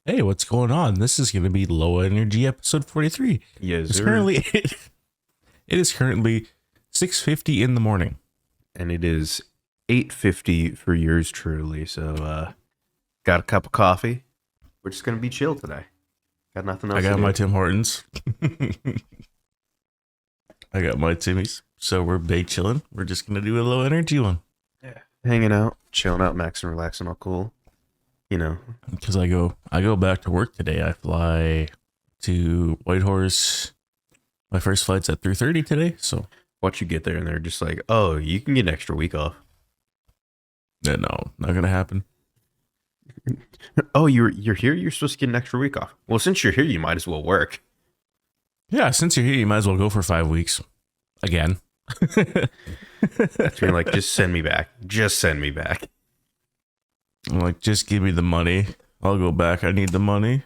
Hey, what's going on? This is going to be Low Energy episode 43. Yes, It's sir. currently it is currently 6:50 in the morning. And it is 8:50 for yours truly. So, got a cup of coffee. We're just gonna be chill today. Got nothing else I got to my do. Tim Hortons. I got my Timmy's. So we're day chilling. We're just going to do a low energy one. Yeah, hanging out, chilling out, maxing, relaxing, all cool. You know, Because I go back to work today. I fly to Whitehorse. My first flight's at 3:30 today. So watch you get there, and they're just like, "Oh, you can get an extra week off." yeah, no, not going to happen. Oh, you're here. You're supposed to get an extra week off. Well, since you're here, you might as well work. Yeah, since you're here, you might as well go for 5 weeks. Again. You're like, just send me back. Just send me back. I'm like, just give me the money. I'll go back. I need the money.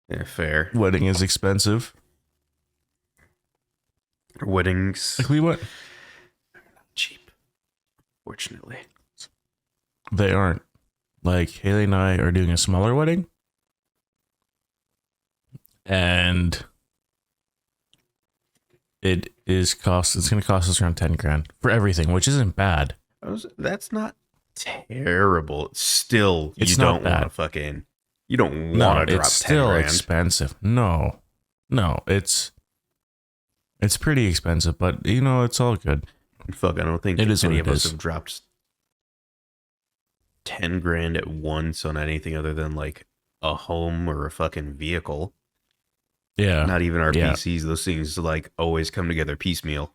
Yeah, fair. Wedding is expensive. Weddings Like we went. cheap, fortunately. They aren't. Like Haley and I are doing a smaller wedding. And it's going to cost us around 10 grand for everything, which isn't bad. That's not terrible. It's still, It's you not don't bad. want to fucking, you don't No, want to drop it's 10 still grand. expensive. No, it's pretty expensive, but you know, it's all good. Fuck, I don't think It is any what of it us is. have dropped 10 grand at once on anything other than like a home or a fucking vehicle. Yeah. Not even our Yeah. PCs. Those things like always come together piecemeal.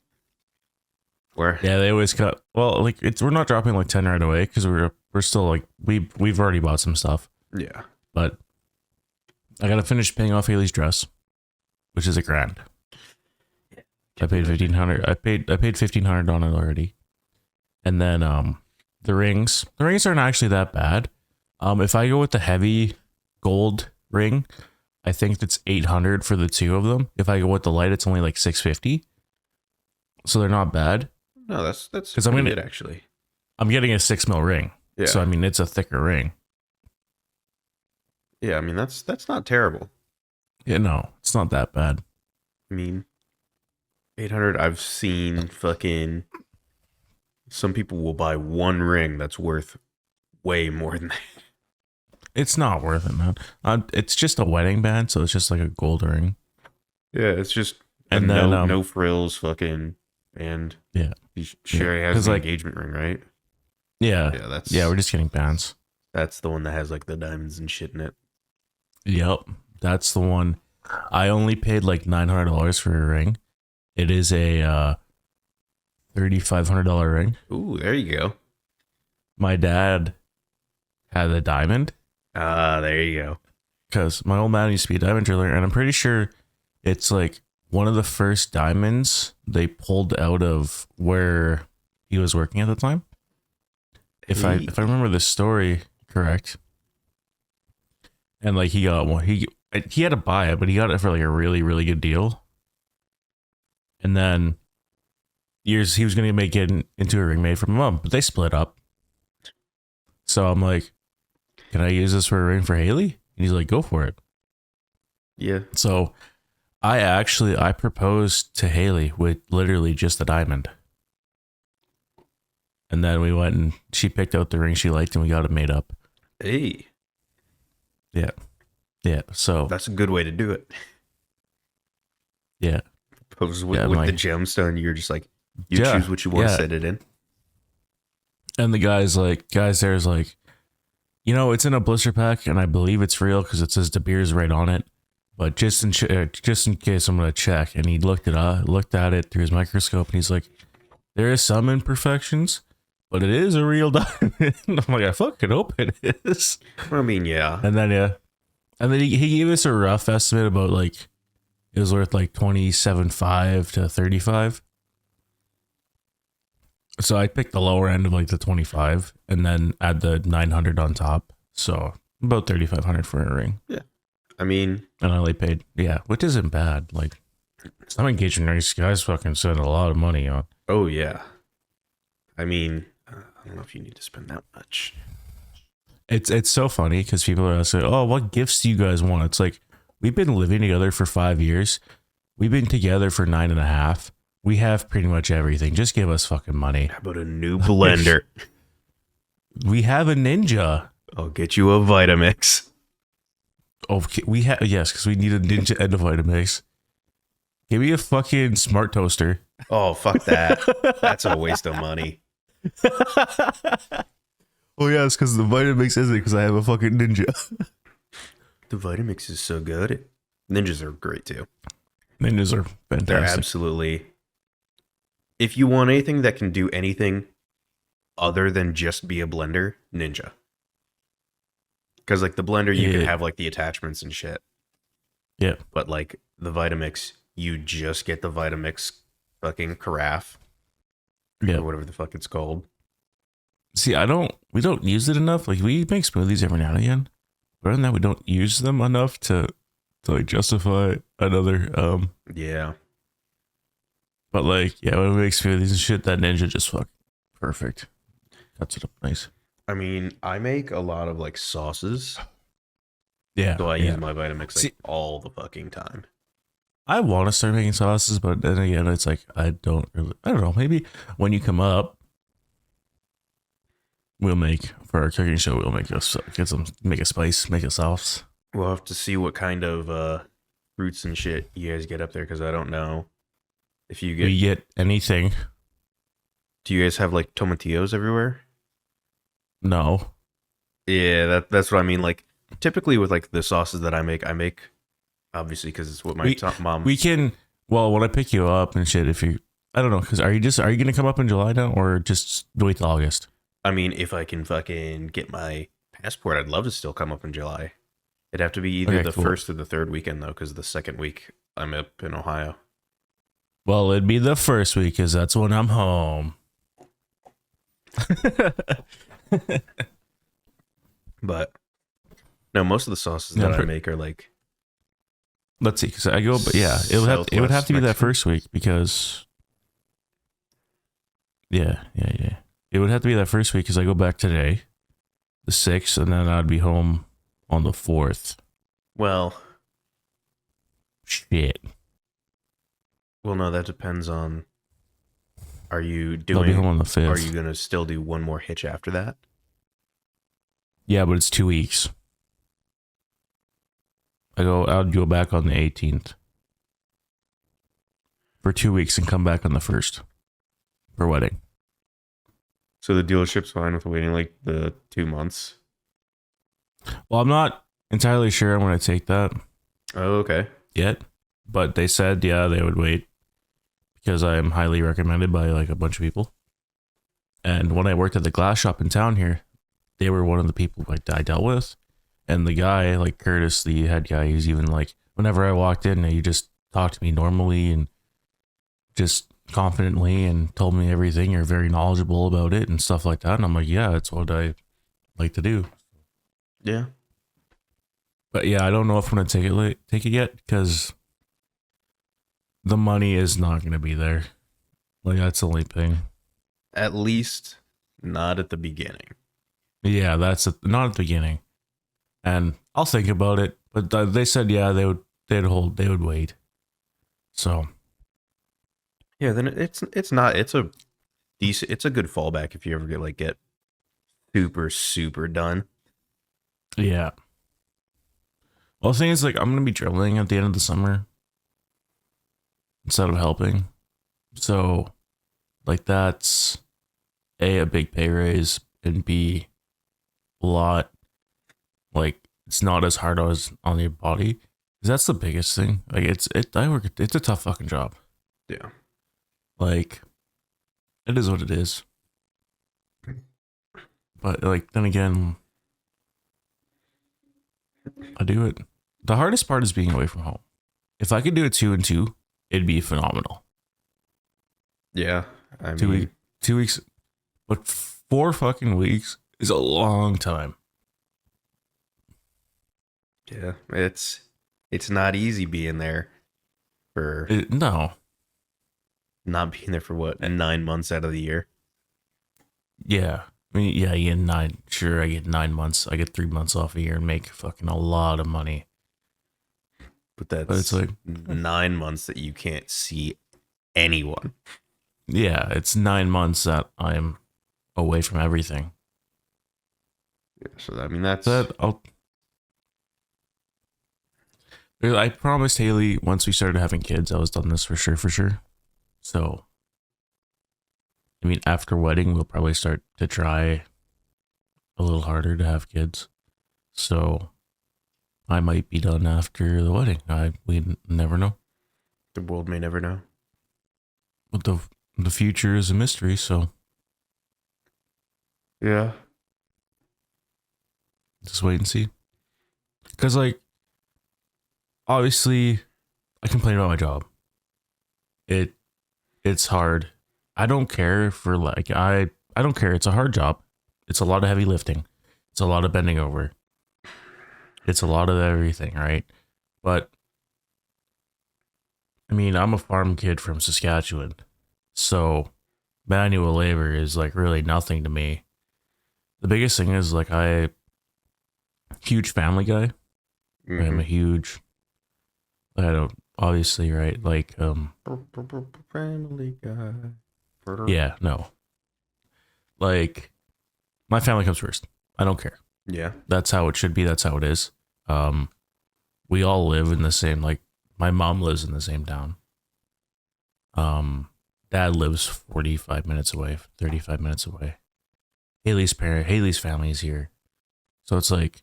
Where Yeah, they always cut. Well, like we're not dropping like 10 right away because we're still like we've already bought some stuff, yeah. but I gotta finish paying off Haley's dress, which is $1,000. I paid $1,500. I paid $1,500 on it already, and then the rings aren't actually that bad. If I go with the heavy gold ring, I think it's $800 for the two of them. If I go with the light, it's only like $650. So they're not bad. No, that's 'Cause I'm pretty gonna- good actually. I'm getting a 6 mil ring. Yeah. So I mean, it's a thicker ring. Yeah, I mean that's not terrible. Yeah, no, it's not that bad. I mean, 800. I've seen fucking. Some people will buy one ring that's worth way more than that. It's not worth it, man. It's just a wedding band, so it's just like a gold ring. Yeah, it's just And then, no frills, fucking, and Yeah. Sherry Yeah, has 'cause, the like- engagement ring, right? Yeah, Yeah, we're just getting bands. that's the one that has like the diamonds and shit in it. Yep, that's the one. I only paid like $900 for a ring. It is a $3,500 ring. Ooh, there you go. My dad had a diamond There you go. because my old man used to be a diamond driller, and I'm pretty sure it's like one of the first diamonds they pulled out of where he was working at the time. If I remember the story correct. And like he got one, he had to buy it, but he got it for like a really, really good deal. And then he was gonna make it into a ring made for my mom, but they split up. So I'm like, can I use this for a ring for Haley? And he's like, go for it. Yeah. So I proposed to Haley with literally just a diamond. And then we went and she picked out the ring she liked and we got it made up. Hey, Yeah. Yeah. So that's a good way to do it. yeah. Propose with, Yeah, with my- the gemstone. You're just like, you Yeah, choose what you want to yeah. set it in. And the guys there's like, you know, it's in a blister pack and I believe it's real because it says De Beers right on it. But just in case I'm going to check. And he looked at it through his microscope and he's like, there is some imperfections, but it is a real diamond. I'm like, I fucking hope it is. I mean, yeah. And then, he gave us a rough estimate about like, it was worth like 27.5 to 35. So I picked the lower end of like the 25 and then add the 900 on top. So about 3,500 for a ring. I mean, And I only paid, which isn't bad. Like some engagement rings guys fucking spend a lot of money on. oh yeah. I mean, I don't know if you need to spend that much. It's so funny because people are asking, "Oh, what gifts do you guys want?" It's like we've been living together for 5 years. We've been together for 9.5. We have pretty much everything. Just give us fucking money. How about a new blender? We have a Ninja. I'll get you a Vitamix. Okay, yes, because we need a Ninja and a Vitamix. Give me a fucking smart toaster. Oh, fuck that. That's a waste of money. Oh yes, because the Vitamix isn't because I have a fucking Ninja. The Vitamix is so good. Ninjas are great too. Ninjas are fantastic. They're absolutely. If you want anything that can do anything other than just be a blender, Ninja. Because like the blender, you can have like the attachments and shit. Yeah. But like the Vitamix, you just get the Vitamix fucking carafe. Yeah. Or whatever the fuck it's called. See, we don't use it enough. Like we make smoothies every now and again. But other than that, we don't use them enough to like justify another Yeah. But like, yeah, when we make smoothies and shit, that Ninja just fuck perfect. Cuts it up nice. I mean, I make a lot of like sauces. Yeah. So I use my Vitamix like all the fucking time. I want to start making sauces, but then again, it's like I don't know. Maybe when you come up, we'll make for our cooking show. We'll make make a spice, make a sauce. We'll have to see what kind of fruits and shit you guys get up there because I don't know if you get. We get anything. Do you guys have like tomatillos everywhere? No. Yeah, that's what I mean. Like typically with like the sauces that I make obviously because it's what my mom. We can. Well, when I pick you up and shit, I don't know, because are you gonna come up in July now or just wait till August? I mean, if I can fucking get my passport, I'd love to still come up in July. It'd have to be either the first or the third weekend though, because the second week I'm up in Ohio. Well, it'd be the first week because that's when I'm home. But no, most of the sauces that I make are like. Let's see, because I go, but yeah, it would have to be that first week because. Yeah. It would have to be that first week because I go back today, the 6th, and then I'd be home on the 4th. Well. Shit. Well, no, that depends on. Are you I'll be home on the 5th. Are you gonna still do one more hitch after that? Yeah, but it's 2 weeks. I'll go back on the 18th for 2 weeks and come back on the 1st for wedding. So the dealership's fine with waiting like the 2 months. Well, I'm not entirely sure I'm going to take that. Oh, okay. Yet, but they said they would wait because I am highly recommended by like a bunch of people. And when I worked at the glass shop in town here, they were one of the people like I dealt with. And the guy, like Curtis, the head guy, he's even like, whenever I walked in, he just talked to me normally and just confidently and told me everything. You're very knowledgeable about it and stuff like that. And I'm like, yeah, that's what I like to do. Yeah. But yeah, I don't know if I'm going to take it yet because the money is not going to be there. Like, that's the only thing. At least not at the beginning. Yeah, not at the beginning. And I'll think about it. But they said, they would wait. So. Yeah, then it's a decent, it's a good fallback if you ever get super, super done. Yeah. Well, the thing is, like, I'm going to be drilling at the end of the summer instead of helping. So, like, that's A, big pay raise, and B, a lot, like, it's not as hard as on your body. Because that's the biggest thing. Like, it's a tough fucking job. Yeah. Like, it is what it is. But, like, then again, I do it. The hardest part is being away from home. If I could do it 2 and 2, it'd be phenomenal. Yeah. I mean, 2 weeks, but 4 fucking weeks is a long time. Yeah. It's not easy being there for. No. Not being there for what? 9 months out of the year? Yeah. I mean, yeah, you get 9. Sure, I get 9 months. I get 3 months off a year and make fucking a lot of money. But But it's that's like, 9 months that you can't see anyone. yeah, it's 9 months that I'm away from everything. Yeah, so I mean that's That I promised Haley once we started having kids, I was done this for sure. So, I mean, after wedding, we'll probably start to try a little harder to have kids. So, I might be done after the wedding. We never know. the world may never know. But the future is a mystery. So, Yeah. just wait and see. Because, like, obviously, I complain about my job. It's hard. I don't care for like I don't care. It's a hard job. It's a lot of heavy lifting. It's a lot of bending over. It's a lot of everything, right? But I mean, I'm a farm kid from Saskatchewan. So manual labor is like really nothing to me. The biggest thing is like huge family guy. I'm a huge I don't obviously, right? Like Family guy. yeah, no. Like my family comes first. I don't care. Yeah. That's how it should be. That's how it is. We all live in the same, like my mom lives in the same town. Dad lives 45 minutes away, 35 minutes away. Haley's family is here. So it's like,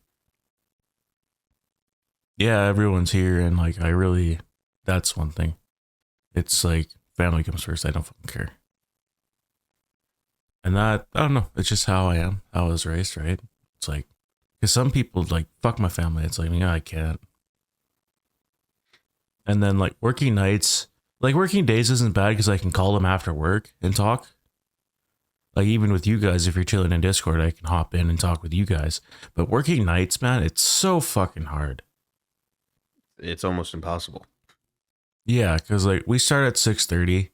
yeah, everyone's here. And like, that's one thing. It's like family comes first. I don't fucking care. And that, I don't know. It's just how I am. How I was raised, right? It's like, because some people like, fuck my family. It's like, yeah, I can't. And then like working nights, like working days isn't bad because I can call them after work and talk. Like even with you guys, if you're chilling in Discord, I can hop in and talk with you guys. But working nights, man, it's so fucking hard. It's almost impossible. Yeah, because like we start at 6:30.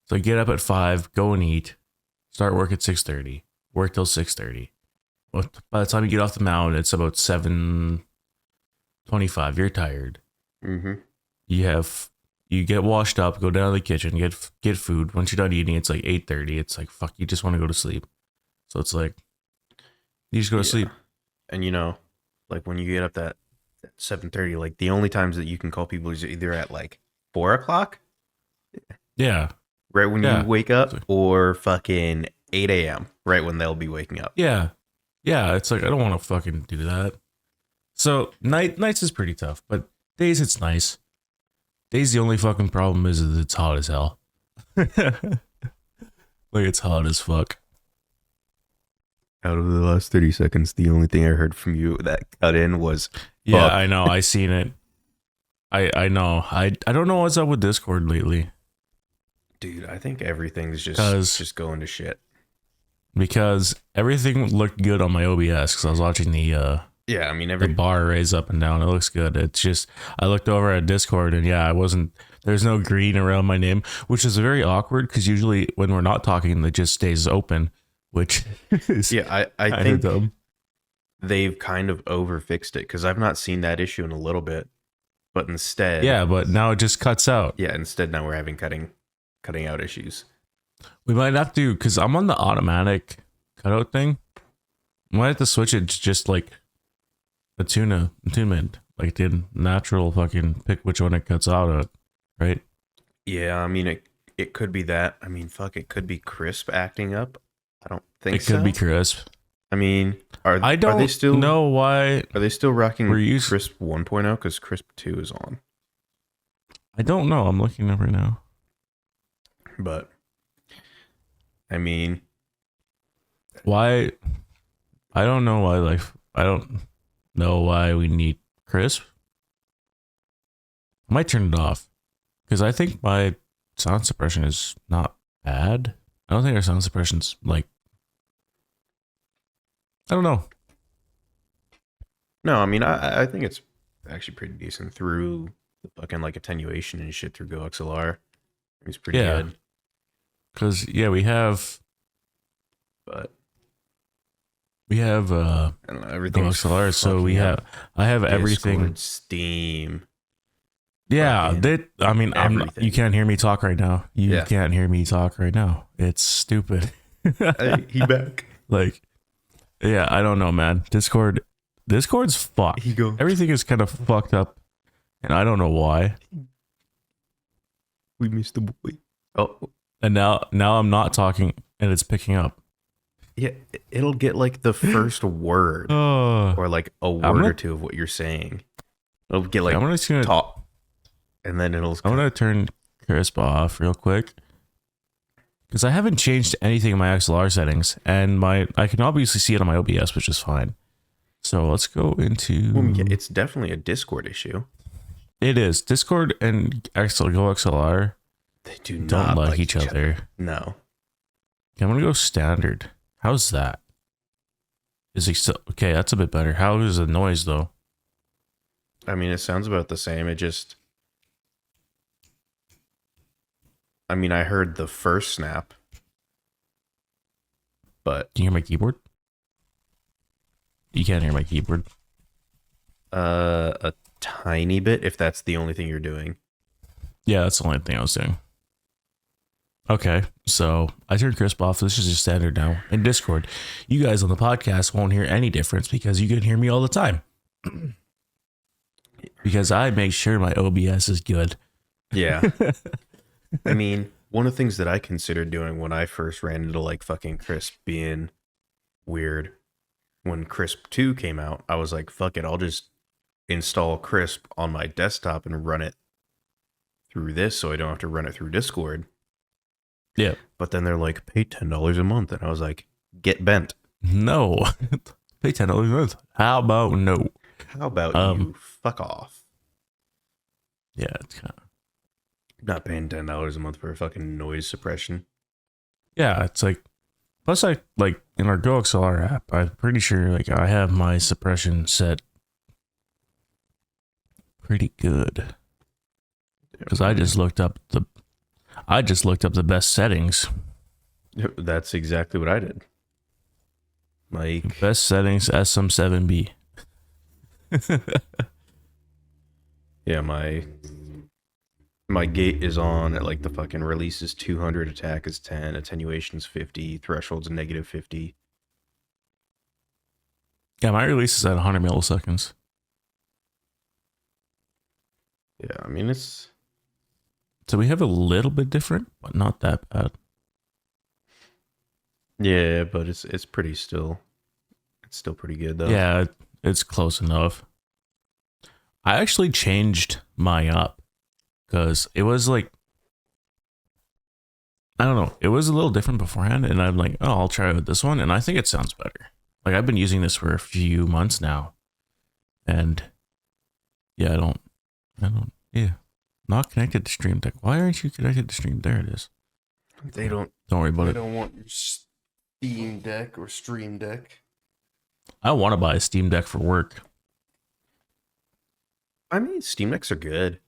So get up at 5, go and eat, start work at 6:30, work till 6:30. Well, by the time you get off the mountain, it's about 7:25. You're tired. Mm-hmm. You get washed up, go down to the kitchen, get food. Once you're done eating, it's like 8:30. It's like fuck, you just want to go to sleep. So it's like you just go to sleep. And you know, like when you get up at 7:30, like the only times that you can call people is either at like 4 o'clock, Yeah. right when you wake up, or fucking 8 a.m. right when they'll be waking up. Yeah. Yeah. It's like I don't want to fucking do that. So nights is pretty tough, but days it's nice. Days the only fucking problem is that it's hot as hell. Like it's hot as fuck. Out of the last 30 seconds, the only thing I heard from you that cut in was yeah, fuck. I know. I seen it. I know. I don't know what's up with Discord lately. Dude, I think everything's just going to shit. Because everything looked good on my OBS because I was watching the Yeah, I mean the bar raise up and down. It looks good. It's just I looked over at Discord and yeah, there's no green around my name, which is very awkward because usually when we're not talking, it just stays open, which is I think dumb. They've kind of overfixed it because I've not seen that issue in a little bit, but instead, Yeah, but now it just cuts out. yeah, instead now we're having cutting out issues. We might have to because I'm on the automatic cutout thing. We might have to switch it to just like attunement, like the natural fucking pick which one it cuts out at, right? Yeah, I mean it could be that. I mean, fuck, it could be Crisp acting up. I don't think It could be Crisp. I mean, I don't are they still know why. Are they still rocking Crisp 1.0 because Crisp 2 is on? I don't know. I'm looking up right now. But I mean, why? I don't know why. Like, I don't know why we need Crisp. I might turn it off because I think my sound suppression is not bad. I don't think our sound suppression's like. I don't know. No, I mean, I think it's actually pretty decent through the fucking like attenuation and shit through Go XLR. It's pretty good. Because we have. But we have I don't know, everything's GoXLR, so fucking I have Discord, everything. Steam. Yeah, fucking that I mean, everything. you can't hear me talk right now. You Yeah. can't hear me talk right now. It's stupid. Hey, he back. Like, yeah, I don't know, man. Discord's fucked. He go. Everything is kind of fucked up, and I don't know why. We missed the boy. Oh, And now I'm not talking, and it's picking up. yeah. It'll get like the first word Oh, or like a word or two of what you're saying. It'll get like I'm just gonna top, and then it'll. I'm gonna turn crisp off real quick because I haven't changed anything in my XLR settings, and I can obviously see it on my OBS, which is fine. So let's go into. Well, yeah, it's definitely a Discord issue. It is Discord and GoXLR They do don't not like each other. No. Okay, I'm gonna go standard. How's that? Is he still okay? That's a bit better. How is the noise though? I mean, it sounds about the same. It just. I mean, I heard the first snap, but Can you hear my keyboard? You can't hear my keyboard. a tiny bit, if that's the only thing you're doing. Yeah, that's the only thing I was doing. Okay, so I turned crisp off. This is just standard now. In Discord, you guys on the podcast won't hear any difference because you can hear me all the time. Because I make sure my OBS is good. Yeah. I mean, one of the things that I considered doing when I first ran into like fucking Crisp being weird, when Crisp 2 came out, I was like, fuck it, I'll just install Crisp on my desktop and run it through this so I don't have to run it through Discord. Yeah. But then they're like, pay $10 a month. And I was like, get bent. No. Pay $10 a month. How about no? How about you fuck off? Yeah, it's kind of. Not paying $10 a month for a fucking noise suppression. Yeah, it's like. Plus, I like in our GoXLR app. I'm pretty sure like I have my suppression set pretty good because I just looked up the best settings. That's exactly what I did. Like, Best settings SM7B. yeah, my gate is on at like the fucking release is 200, attack is 10, attenuation's 50, threshold's negative 50. Yeah, my release is at 100 milliseconds. Yeah, I mean it's So we have a little bit different, but not that bad. yeah, but it's pretty still. It's still pretty good though. Yeah, it's close enough. I actually changed my up because it was like, I don't know, it was a little different beforehand, and I'm like, oh, I'll try it with this one, and I think it sounds better. Like I've been using this for a few months now, and yeah, I don't, yeah, not connected to Stream Deck. Why aren't you connected to Stream? There it is. They don't Don't worry about it. don't want your Steam Deck or Stream Deck. I want to buy a Steam Deck for work. I mean, Steam Decks are good.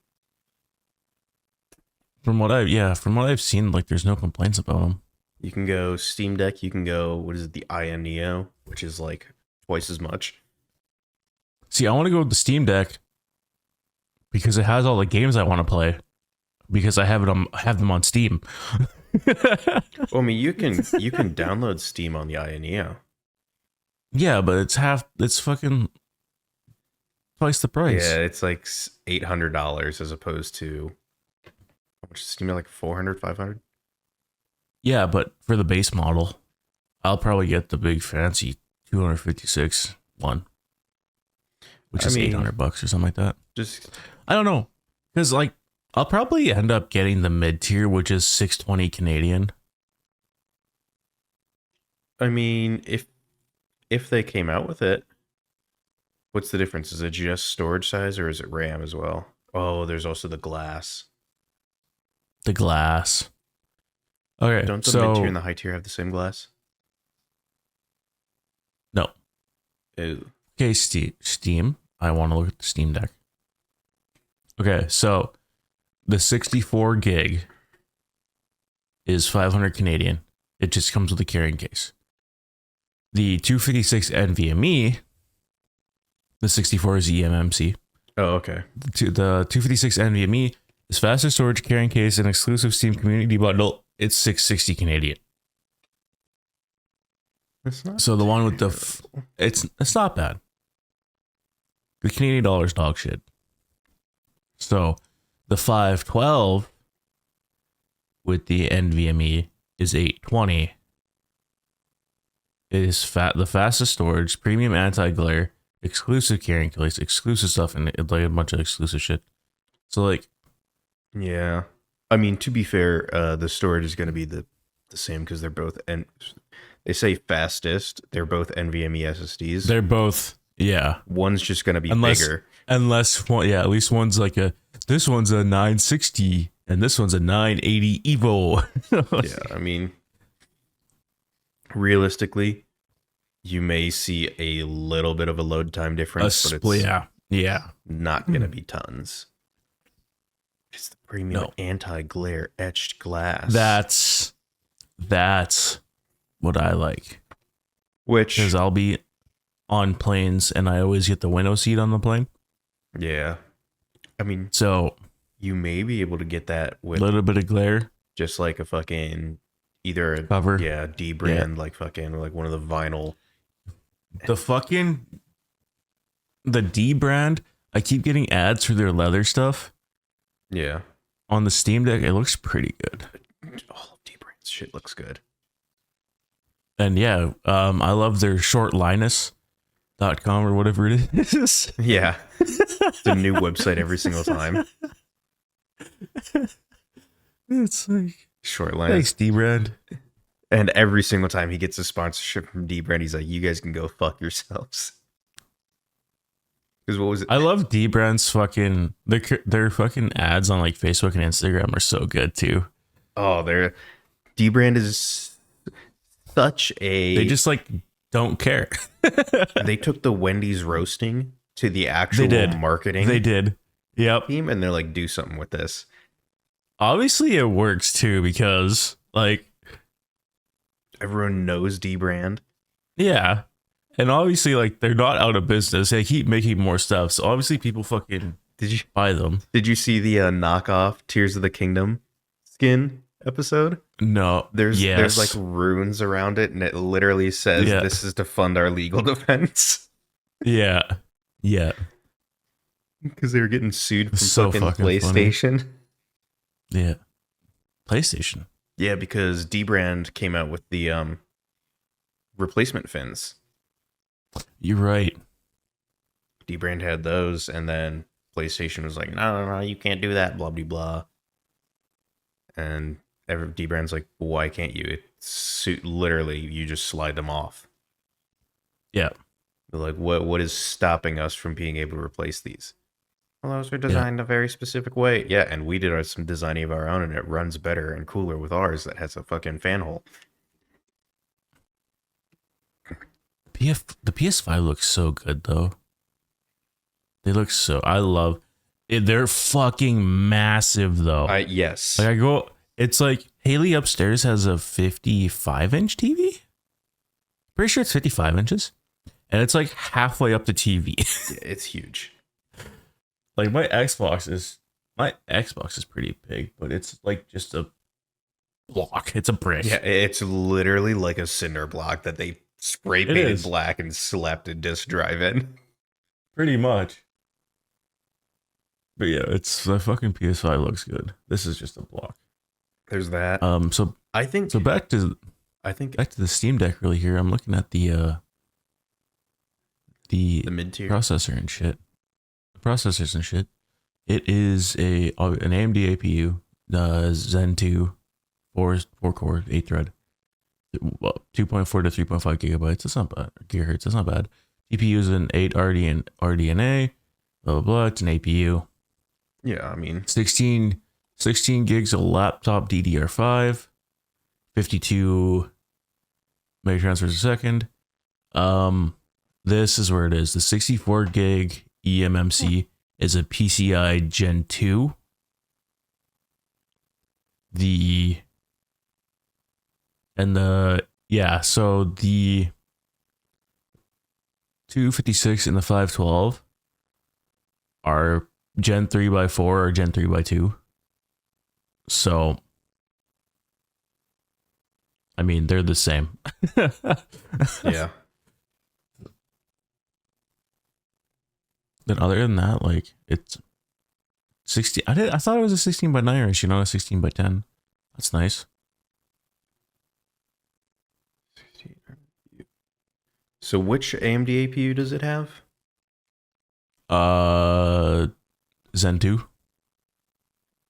From what I've seen, like there's no complaints about them. You can go Steam Deck, you can go, what is it, the IM Neo, which is like twice as much. See, I want to go with the Steam Deck because it has all the games I want to play. Because I have them on Steam. Well, I mean, you can download Steam on the IM Neo. Yeah, but it's fucking twice the price. Yeah, it's like $800 as opposed to how much is Steam, like 400, 500? Yeah, but for the base model, I'll probably get the big fancy 256 one, which is $800 or something like that. Just I don't know, because like I'll probably end up getting the mid tier, which is 620 Canadian. I mean, if they came out with it, what's the difference? Is it just storage size or is it RAM as well? Oh, there's also the glass. The glass. Okay, Don't the mid tier and the high tier have the same glass? No. Ew. Okay, Steam. I want to look at the Steam Deck. Okay, so the 64 gig is 500 Canadian. It just comes with a carrying case. The 256 NVMe, the 64 is eMMC. Oh, okay. The 256 NVMe is fastest storage carrying case and exclusive Steam community bundle. It's $660 Canadian. It's not So the one with the it's not bad. The Canadian dollar's dog shit. So the 512 with the NVMe is $820. It is the fastest storage, premium anti-glare, exclusive carrying case, exclusive stuff, and like a bunch of exclusive shit. So like, yeah. I mean, to be fair, the storage is going to be the same because they're both they say fastest. They're both NVMe SSDs. they're both, yeah. One's just going to be Unless- bigger. Unless one, yeah, at least one's like this one's a 960 and this one's a 980 Evo. Yeah, I mean, realistically, you may see a little bit of a load time difference, but it's yeah. not going to be tons. It's the premium No. anti-glare etched glass. That's what I like. Which, Because I'll be on planes and I always get the window seat on the plane. yeah, I mean, So you may be able to get that a with little bit of glare just like a fucking either a cover. yeah D brand like fucking like one of the vinyl. The D brand, I keep getting ads for their leather stuff Yeah, on the Steam Deck. It looks pretty good. all of D brand's shit looks good. And yeah, I love their shortlinus.com or whatever it is. Yeah, it's a new website every single time. It's like, Short line. thanks, D brand. And every single time he gets a sponsorship from D brand, he's like, "You guys can go fuck yourselves." Because what was it? I love D brand's fucking their fucking ads on like Facebook and Instagram are so good too. Oh, their D brand is such a. They just like don't care. They took the Wendy's roasting to the actual did. marketing They did. Yep. team, and they're like, "Do something with this." Obviously it works too because like Everyone knows D brand. yeah. And obviously like they're not out of business. They keep making more stuff. So obviously people fucking Did buy them. you see the knockoff Tears of the Kingdom skin episode? No. There's yes. like runes around it, and it literally says, Yeah. "This is to fund our legal defense." Yeah. Yeah. Because they were getting sued from So fucking fucking PlayStation. Yeah. PlayStation. Yeah, because D brand came out with the replacement fins. You're right. D brand had those, and then PlayStation was like, no, you can't do that, blah blah blah. And D brand's like, why can't you? It's literally you just slide them off. Yeah. They're like, what is stopping us from being able to replace these? Well, those are designed a very specific way. Yeah, and we did some designing of our own, and it runs better and cooler with ours that has a fucking fan hole. The PS5 looks so good though. They look so. I love it. They're fucking massive though. Yes. Like it's like Haley upstairs has a 55-inch TV. Pretty sure it's 55 inches, and it's like halfway up the TV. It's huge. Like my Xbox is pretty big, but it's like just a block. It's a brick. Yeah, it's literally like a cinder block that they spray painted black and slapped a disc drive in. Pretty much. But yeah, it's the fucking PS5 looks good. This is just a block. There's that. So I think back to the Steam Deck really here. I'm looking at the mid-tier processor and shit. Processors and shit. It is an AMD APU, Zen 2, 4 core, 8 thread, 2.4 to 3.5 gigabytes. That's not bad. Gigahertz. That's not bad. GPU is an 8 RDNA. Blah blah blah. It's an APU. Yeah, I mean 16 gigs of laptop DDR5, 52 mega transfers a second. This is where it is. The 64 gig eMMC is a PCI Gen 2. So the 256 and the 512 are Gen 3x4 or Gen 3x2. So, I mean, they're the same. Yeah. Then other than that, like, it's 16. I thought it was a 16x9 ratio, not a 16x10. That's nice. So which AMD APU does it have? Zen 2.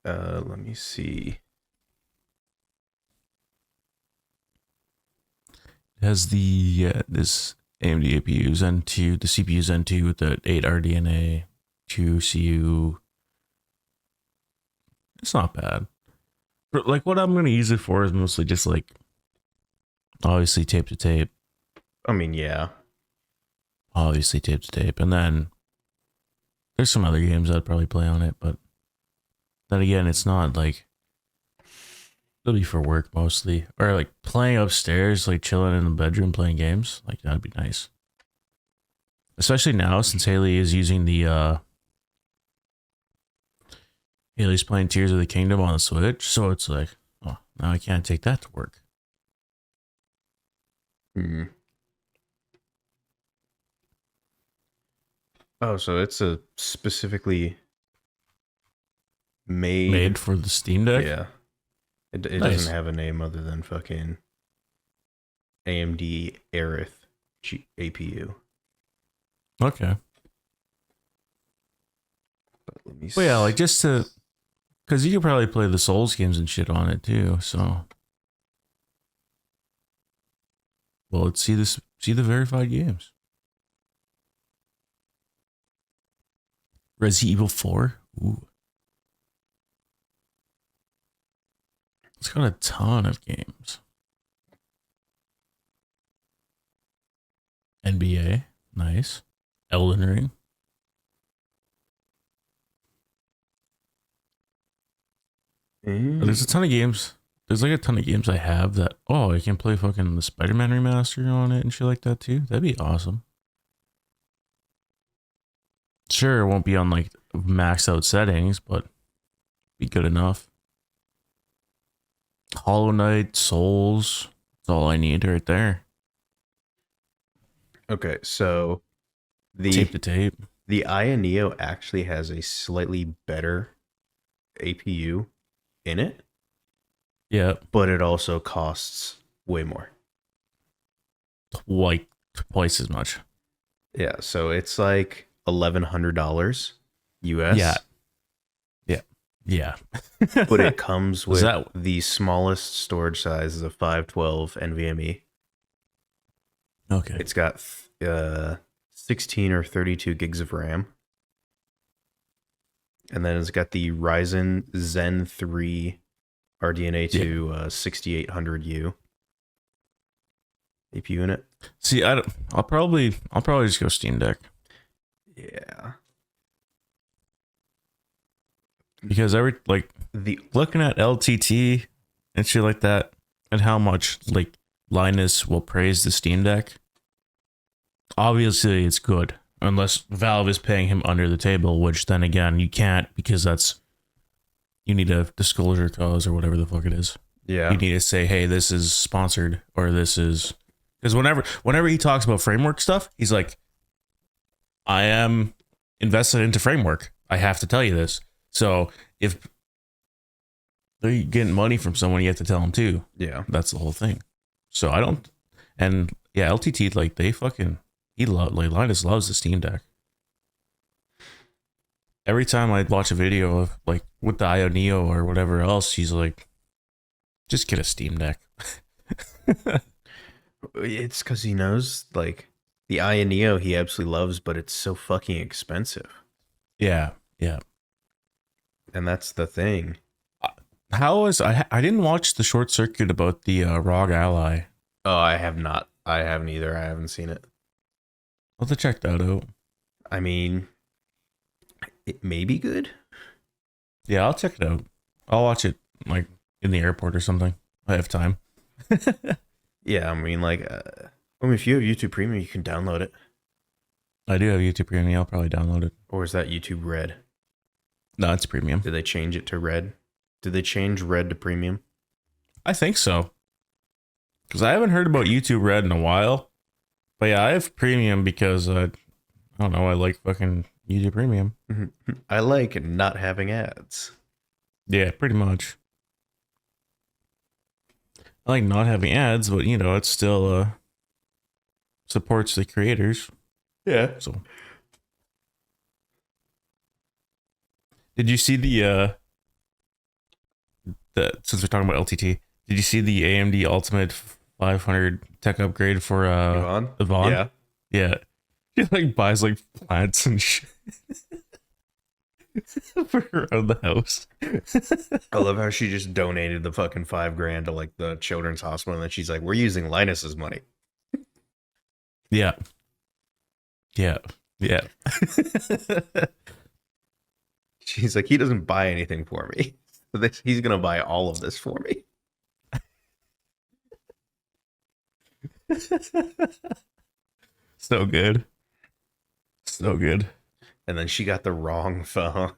Let me see. It has this AMD APU Zen 2, the CPU Zen 2 with the 8 RDNA, 2 CU. It's not bad. But like what I'm gonna use it for is mostly just like obviously tape to tape. I mean, yeah. Obviously tape to tape. And then there's some other games I'd probably play on it, but then again, it's not like it'll be for work mostly. Or like playing upstairs, like chilling in the bedroom playing games. Like that'd be nice. Especially now since Haley is using the Haley's playing Tears of the Kingdom on the Switch, so it's like, oh, now I can't take that to work. Hmm. Oh, so it's a specifically Made for the Steam Deck? Yeah. It Nice. doesn't have a name other than fucking AMD Aerith APU. Okay. But let me Well, yeah, like just to, because you could probably play the Souls games and shit on it too. So, well, let's see the verified games. Resident Evil 4. Ooh, it's got a ton of games. NBA, nice. Elden Ring. There's a ton of games. There's like a ton of games I have that, oh, I can play fucking the Spider-Man remaster on it and shit like that too. That'd be awesome. Sure, it won't be on like maxed out settings, but be good enough. Hollow Knight, Souls, that's all I need right there. Okay, so Tape to tape. the Aya Neo actually has a slightly better APU in it, Yeah, but it also costs way more. like twice as much. Yeah, so it's like $1,100 US. Yeah. Yeah. But it comes Was with that- the smallest storage size of 512 NVMe. Okay. It's got 16 or 32 gigs of RAM. And then it's got the Ryzen Zen 3 RDNA 2 6800U APU in it. See, I'll probably just go Steam Deck. Yeah. Because looking at LTT and shit like that, and how much like Linus will praise the Steam Deck, obviously it's good. Unless Valve is paying him under the table, which then again you can't, because you need a disclosure clause or whatever the fuck it is. Yeah. You need to say, hey, this is sponsored, or this is, because whenever he talks about framework stuff, he's like, I am invested into framework. I have to tell you this. So if they're getting money from someone, you have to tell them too. Yeah. That's the whole thing. So I don't, and yeah, LTT, like they fucking, Linus loves the Steam Deck. Every time I watch a video of like with the Io Neo or whatever else, he's like, just get a Steam Deck. It's because he knows like the Aya Neo he absolutely loves, but it's so fucking expensive. Yeah. And that's the thing. How is I didn't watch the short circuit about the ROG Ally. Oh, I have not. I haven't either. I haven't seen it. I'll have to check that out. I mean, it may be good. Yeah, I'll check it out. I'll watch it like in the airport or something. I have time. Yeah, I mean, like, if you have YouTube Premium, you can download it. I do have YouTube Premium. I'll probably download it. Or is that YouTube Red? No, it's premium. Did they change it to Red? Did they change Red to premium? I think so. Because I haven't heard about YouTube Red in a while. But yeah, I have premium because I don't know. I like fucking YouTube Premium. I like not having ads. Yeah, pretty much. I like not having ads, but you know, it still supports the creators. Yeah. So, did you see the since we're talking about LTT, did you see the AMD Ultimate 500 tech upgrade for Yvonne? Yeah. Yeah. She like buys like plants and shit for around the house. I love how she just donated the fucking $5,000 to like the children's hospital, and then she's like, "We're using Linus's money." Yeah. Yeah. Yeah. She's like, "He doesn't buy anything for me. So he's gonna buy all of this for me." So good. So good. And then she got the wrong phone.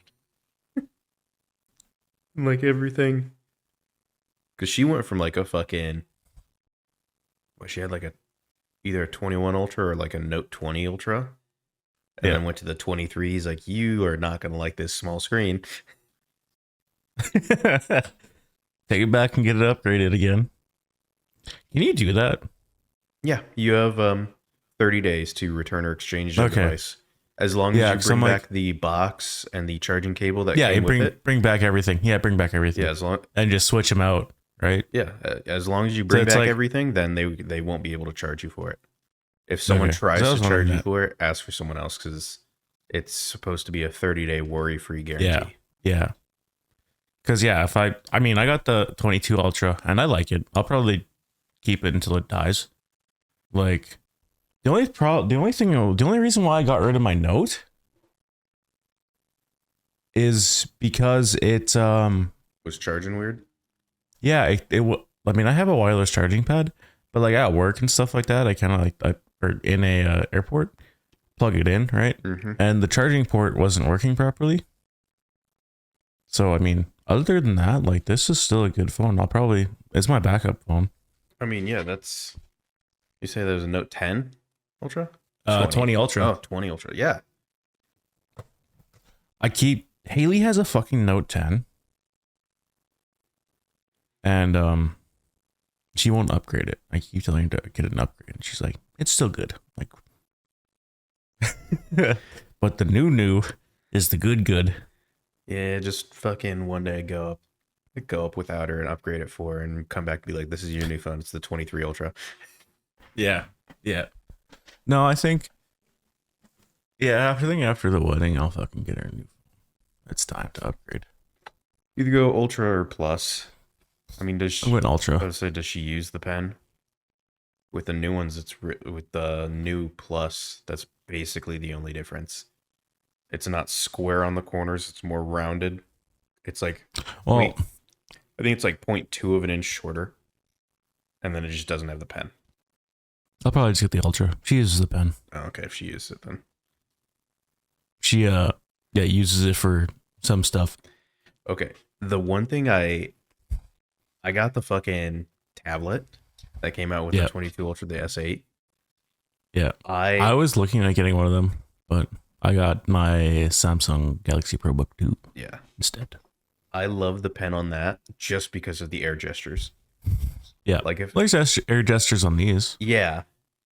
Like everything. Because she went from like a fucking... Well, she had like either a 21 Ultra or like a Note 20 Ultra. And then went to the 23. He's like, "You are not going to like this small screen." Take it back and get it upgraded again. Can you do that? Yeah, you have 30 days to return or exchange the device. As long as you bring back the box and the charging cable that came with it. Bring back everything. Yeah, bring back everything. Yeah, and just switch them out, right? Yeah, as long as you bring back everything, then they won't be able to charge you for it. If someone tries to charge you for it, ask for someone else, because it's supposed to be a 30-day worry-free guarantee. Yeah. Because if I got the 22 Ultra and I like it. I'll probably keep it until it dies. Like the only reason why I got rid of my Note is because it was charging weird. Yeah, I mean, I have a wireless charging pad, but like at work and stuff like that, I kind of or in a airport, plug it in, right? Mm-hmm. And the charging port wasn't working properly. So I mean, other than that, like this is still a good phone. It's my backup phone. I mean, yeah, that's. You say there's a Note 10 Ultra? 20 Ultra. Oh, 20 Ultra. Yeah. Haley has a fucking Note 10. And she won't upgrade it. I keep telling her to get an upgrade. And she's like, it's still good. Like but the new is the good. Yeah, just fucking one day go up without her and upgrade it for her and come back and be like, "This is your new phone. It's the 23 Ultra." Yeah. No, I think. Yeah, after the wedding, I'll fucking get her a new phone. It's time to upgrade. Either go Ultra or Plus. I mean, I went Ultra. I would say, does she use the pen? With the new ones, with the new Plus. That's basically the only difference. It's not square on the corners. It's more rounded. It's like, I think it's like 0.2 of an inch shorter, and then it just doesn't have the pen. I'll probably just get the Ultra. She uses the pen. Oh, okay, if she uses it then. She uses it for some stuff. Okay. The one thing I got the fucking tablet that came out with the 22 Ultra, the S8. Yeah. I was looking at getting one of them, but I got my Samsung Galaxy ProBook 2 instead. I love the pen on that just because of the air gestures. Yeah. Like if there's air gestures on these. Yeah.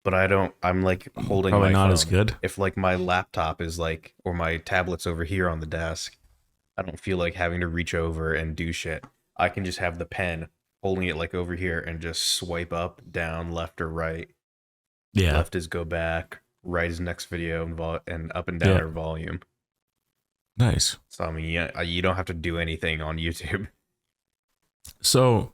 But I'm like holding probably my not phone. As good. If like my laptop is like, or my tablet's over here on the desk, I don't feel like having to reach over and do shit. I can just have the pen holding it like over here and just swipe up, down, left or right. Yeah. Left is go back, right is next video, and up and down are volume. Nice. So I mean, you don't have to do anything on YouTube. So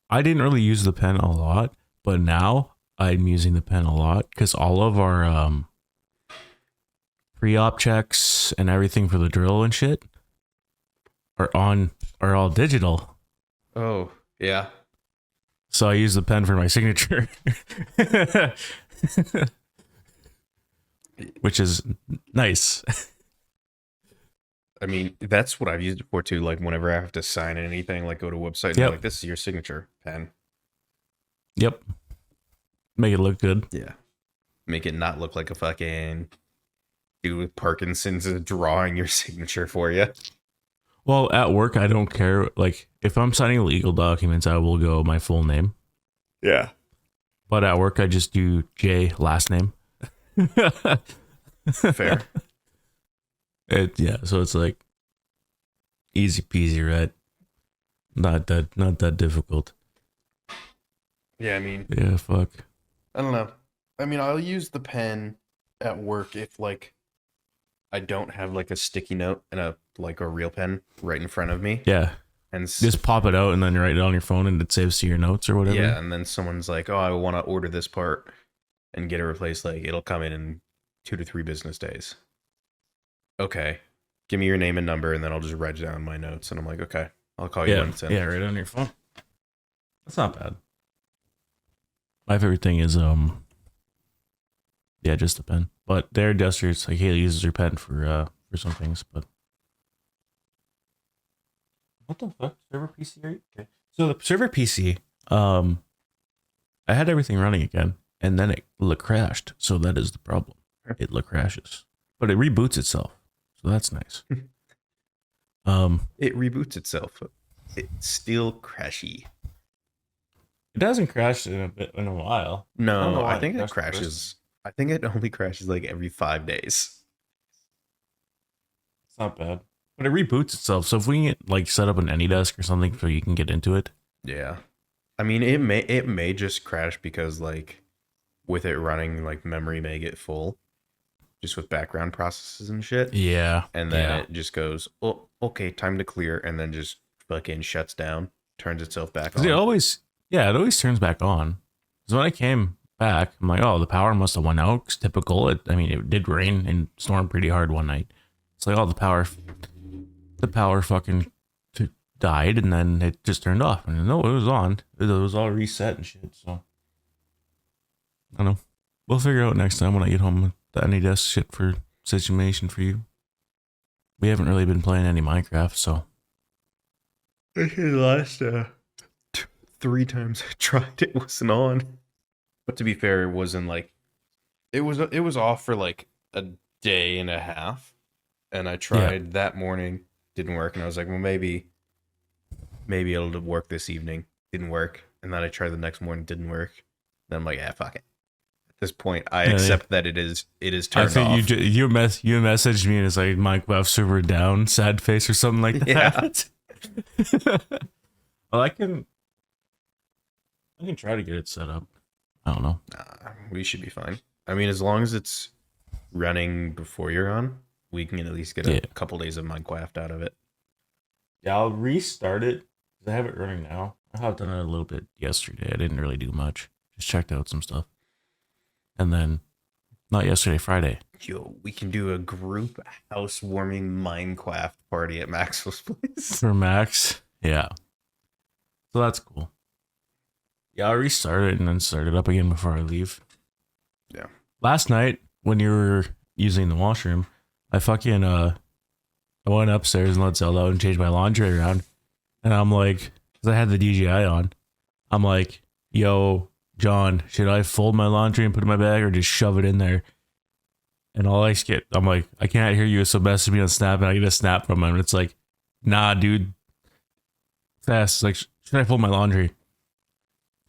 I didn't really use the pen a lot, but now I'm using the pen a lot because all of our pre-op checks and everything for the drill and shit are all digital. Oh, yeah. So I use the pen for my signature. which is nice. I mean, that's what I've used it for too. Like whenever I have to sign anything, like go to a website and Yep. like, this is your signature pen. Yep. Make it look good. Yeah. Make it not look like a fucking dude with Parkinson's is drawing your signature for you. Well, at work, I don't care. Like, if I'm signing legal documents, I will go my full name. Yeah. But at work, I just do J last name. Fair. So it's like easy peasy, right? Not that difficult. Yeah, I mean, Yeah, fuck. I don't know. I mean, I'll use the pen at work if like I don't have like a sticky note and a real pen right in front of me. Yeah. And Just pop it out and then you write it on your phone and it saves to your notes or whatever. yeah, and then someone's like, "Oh, I want to order this part and get it replaced." Like, it'll come in 2 to 3 business days. Okay, give me your name and number, and then I'll just write down my notes. And I'm like, okay, I'll call you when it's in. Yeah, right on your phone. That's not bad. My favorite thing is just a pen. But their adjusters, like Haley uses her pen for some things, but what the fuck? Server PC are you? Okay. So the server PC, I had everything running again, and then it crashed. So that is the problem. It crashes. But it reboots itself. So that's nice. It reboots itself. It's still crashy. It hasn't crashed in a while. No, I think it crashes. I think it only crashes like every 5 days. It's not bad. But it reboots itself. So if we can get, like, set up an AnyDesk or something so you can get into it. Yeah. I mean, it may just crash because like with it running, like memory may get full just with background processes and shit. Yeah. And then it just goes, "Oh, okay, time to clear," and then just fucking shuts down, turns itself back on. It always turns back on. Because when I came back, I'm like, oh, the power must have went out. 'Cause typical. It did rain and storm pretty hard one night. It's like, oh, the power fucking died, and then it just turned off. And no, it was on. It was all reset and shit. So I don't know. We'll figure out next time when I get home with the AnyDesk shit for situation for you. We haven't really been playing any Minecraft, so. The last 3 times I tried, it wasn't on. But to be fair, it wasn't like it was off for like a day and a half, and I tried that morning, didn't work, and I was like, well, maybe it'll work this evening. Didn't work, and then I tried the next morning, didn't work. Then I'm like, yeah, fuck it. At this point, I accept that it is turned off. I think you messaged me and it's like Minecraft server down, sad face or something like that. Yeah. Well, I can try to get it set up. I don't know. We should be fine. I mean, as long as it's running before you're on, we can at least get a couple days of Minecraft out of it. Yeah, I'll restart it because I have it running now. I have done it a little bit yesterday. I didn't really do much. Just checked out some stuff. And then, not yesterday, Friday. Yo, we can do a group housewarming Minecraft party at Maxwell's place. For Max? Yeah. So that's cool. Yeah, I'll restart it and then start it up again before I leave. Yeah. Last night, when you were using the washroom, I fucking, I went upstairs and let Zelda out and changed my laundry around. And I'm like, because I had the DJI on, I'm like, yo, John, should I fold my laundry and put it in my bag or just shove it in there? And all I get, I'm like, I can't hear you, so message me on Snap, and I get a snap from him. And it's like, nah, dude. Fast. It's like, should I fold my laundry?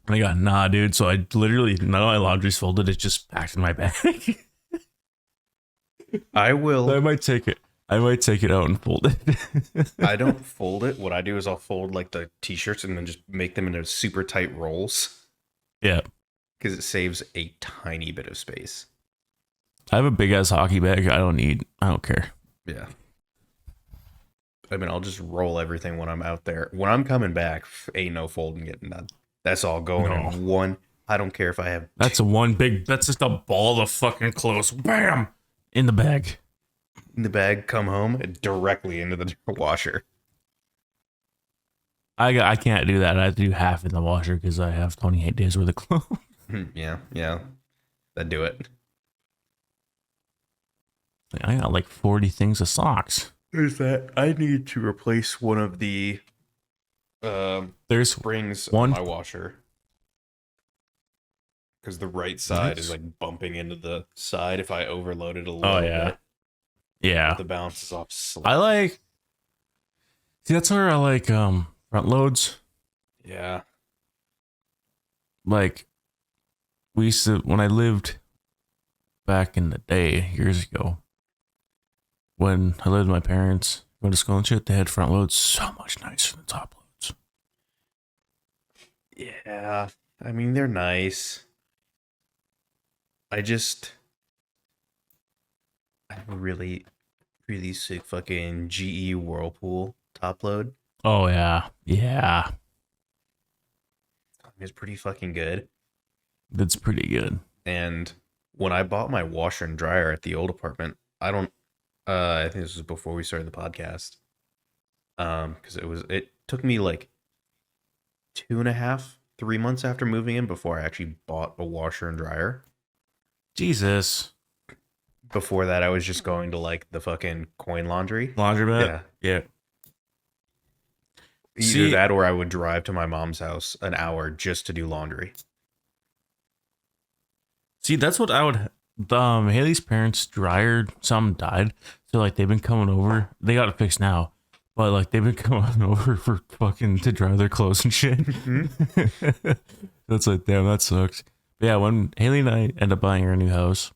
And I got, nah, dude. So I literally, none of my laundry's folded. It's just packed in my bag. I will. So I might take it out and fold it. I don't fold it. What I do is I'll fold like the t-shirts and then just make them into super tight rolls. Yeah. Because it saves a tiny bit of space. I have a big ass hockey bag. I don't care. Yeah. I mean, I'll just roll everything when I'm out there. When I'm coming back, ain't no folding getting done. That's all going in one. I don't care if I have. That's just a ball of fucking clothes. Bam! In the bag. In the bag, come home, directly into the washer. I can't do that. I have to do half in the washer because I have 28 days worth of clothes. Yeah. That'd do it. Like, I got like 40 things of socks. There's that. I need to replace one of the There's springs one- on my washer. Because the right side is like bumping into the side if I overload it a little bit. Yeah. The balance is off slightly. I like. See, that's where I like front loads. Yeah. Like, we used to, when I lived back in the day, years ago, when I lived with my parents, going to school and shit, they had front loads so much nicer than top loads. Yeah. I mean, they're nice. I have a really, really sick fucking GE Whirlpool top load. Oh, yeah. Yeah. It's pretty fucking good. That's pretty good. And when I bought my washer and dryer at the old apartment, I think this was before we started the podcast. Because it took me like 2.5, 3 months after moving in before I actually bought a washer and dryer. Jesus. Before that, I was just going to like the fucking coin laundry. Laundromat? Yeah. Either that or I would drive to my mom's house an hour just to do laundry. See, that's what I would. Haley's parents' dryer, some died. So, like, they've been coming over. They got it fixed now. But, like, they've been coming over for fucking to dry their clothes and shit. Mm-hmm. That's like, damn, that sucks. But yeah, when Haley and I end up buying our new house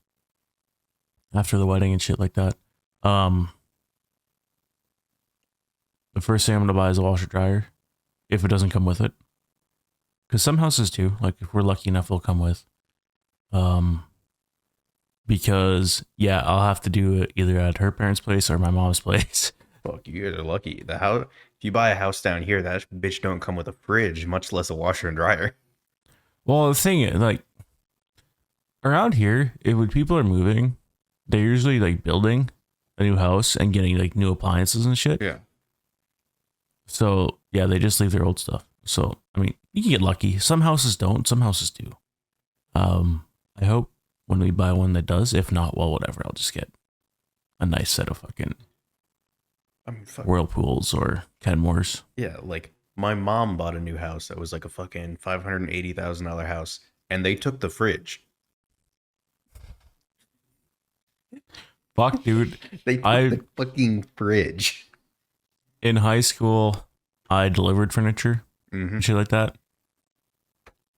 after the wedding and shit like that, the first thing I'm going to buy is a washer dryer if it doesn't come with it. Because some houses do. Like, if we're lucky enough, they'll come with. Because, yeah, I'll have to do it either at her parents' place or my mom's place. Fuck, you guys are lucky. The house, if you buy a house down here, that bitch don't come with a fridge, much less a washer and dryer. Well, the thing is, like, around here, when people are moving, they're usually, like, building a new house and getting, like, new appliances and shit. Yeah. So, yeah, they just leave their old stuff. So, I mean, you can get lucky. Some houses don't. Some houses do. I hope when we buy one that does. If not, well, whatever. I'll just get a nice set of fucking Whirlpools or Kenmores. Yeah, like, my mom bought a new house that was like a fucking $580,000 house, and they took the fridge. Fuck, dude. They took the fucking fridge. In high school, I delivered furniture and shit like that.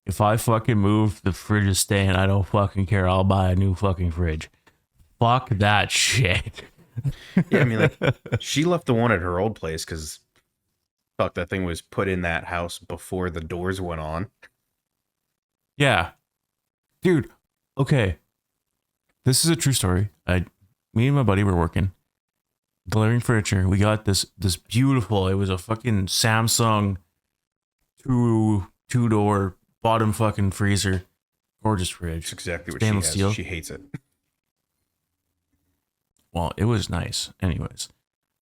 If I fucking move, the fridge is staying. I don't fucking care. I'll buy a new fucking fridge. Fuck that shit. Yeah, I mean, like, she left the one at her old place because, fuck, that thing was put in that house before the doors went on. Yeah. Dude, okay. This is a true story. Me and my buddy were working, delivering furniture. We got this beautiful, it was a fucking Samsung two-door bottom fucking freezer. Gorgeous fridge. That's exactly what Stainless she has. steel. She hates it. Well, it was nice. Anyways,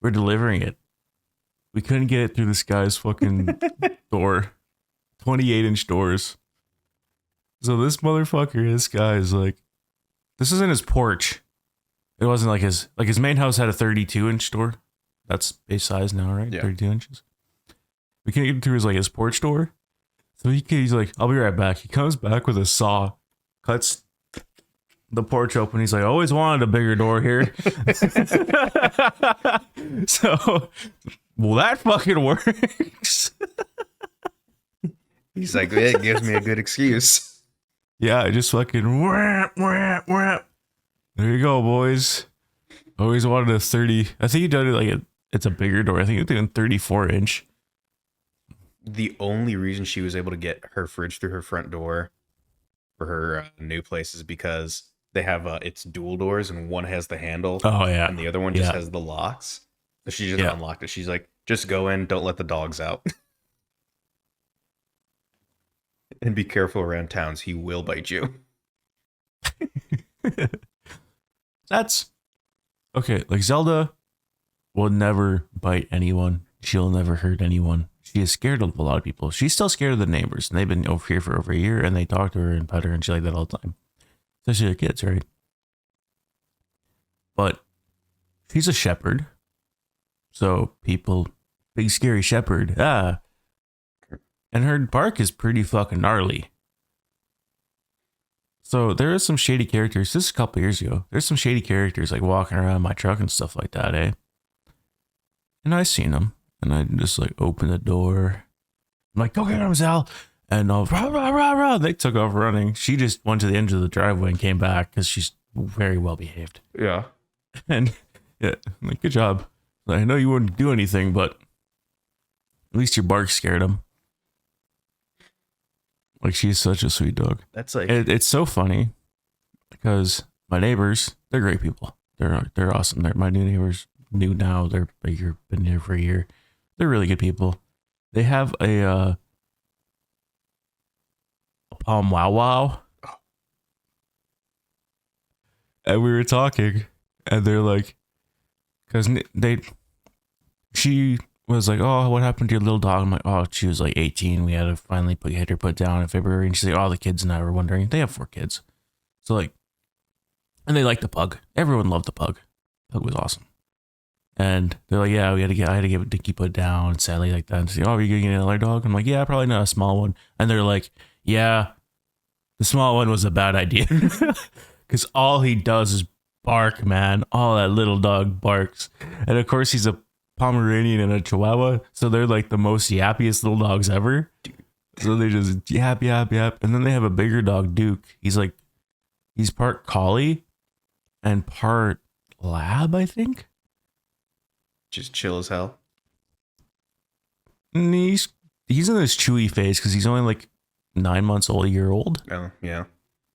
we're delivering it. We couldn't get it through this guy's fucking door. 28-inch doors. So this guy is like, this isn't his porch. It wasn't like his main house had a 32-inch door. That's base size now, right? Yeah. 32 inches. We couldn't get it through his porch door. So he's like, I'll be right back. He comes back with a saw, cuts the porch open. He's like, I always wanted a bigger door here. So, well, that fucking works. He's like, it gives me a good excuse. Yeah, I just fucking whap, whap, whap. There you go, boys. Always wanted a 30. I think he did it it's a bigger door. I think it's doing 34-inch. The only reason she was able to get her fridge through her front door for her new place is because they have it's dual doors and one has the handle. Oh, yeah. And the other one just has the locks. So she just unlocked it. She's like, just go in, don't let the dogs out. And be careful around towns. He will bite you. That's okay. Like, Zelda will never bite anyone. She'll never hurt anyone. She is scared of a lot of people. She's still scared of the neighbors, and they've been over here for over a year, and they talk to her and pet her and shit like that all the time. Especially her kids, right? But she's a shepherd. So people, big scary shepherd. And her bark is pretty fucking gnarly. So there are some shady characters. This is a couple years ago. There's some shady characters like walking around my truck and stuff like that, eh? And I seen them, and I just like open the door. I'm like, go get him, Zal. And rah, rah, rah, rah. They took off running. She just went to the end of the driveway and came back because she's very well behaved. Yeah. And yeah, I'm like, good job. Like, I know you wouldn't do anything, but at least your bark scared him. Like, she's such a sweet dog. That's like It's so funny because my neighbors, they're great people. They're awesome. They're my new neighbors. New now. They're bigger. Been here for a year. They're really good people. They have a Palm Wow Wow, and we were talking, and they're like, because she was like, oh, what happened to your little dog? I'm like, oh, she was like 18. We had to finally get her put down in February. And she's like, oh, the kids and I were wondering. They have 4 kids. So like, and they like the pug. Everyone loved the pug. Pug was awesome. And they're like, yeah, I had to get Dickie put down. And sadly like that. And she's like, oh, are you going to get another dog? I'm like, yeah, probably not a small one. And they're like, yeah, the small one was a bad idea. Because all he does is bark, man. All that little dog barks. And of course, he's a Pomeranian and a Chihuahua, so they're like the most yappiest little dogs ever. So they just yap, yap, yap. And then they have a bigger dog, Duke. He's part collie and part lab, I think. just chill as hell. And he's in this chewy phase because he's only like 9 months old, a year old. Oh, yeah.